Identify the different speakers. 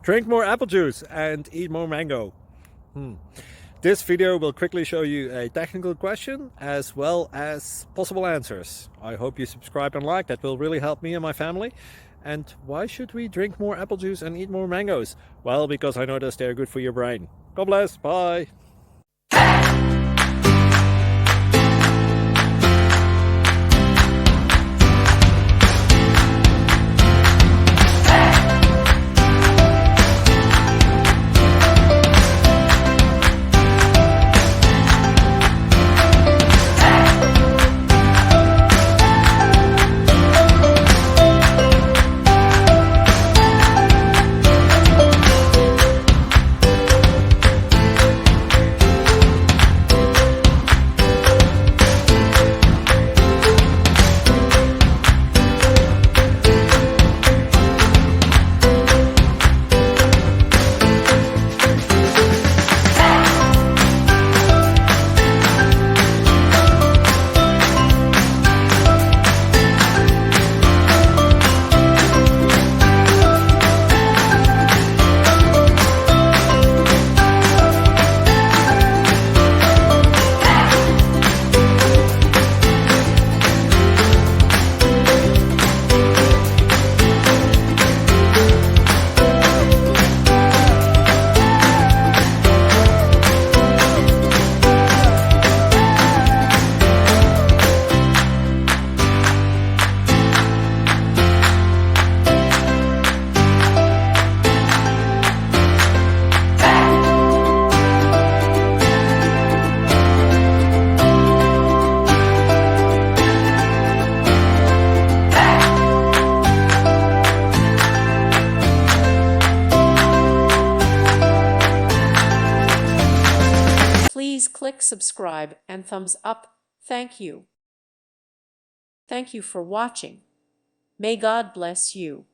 Speaker 1: Drink more apple juice and eat more mango. This video will quickly show you a technical question as well as possible answers. I hope you subscribe and like, that will really help me and my family. And why should we drink more apple juice and eat more mangoes? Well, because I noticed they're good for your brain. God bless, bye!
Speaker 2: Please click subscribe and thumbs up. Thank you. Thank you for watching. May God bless you.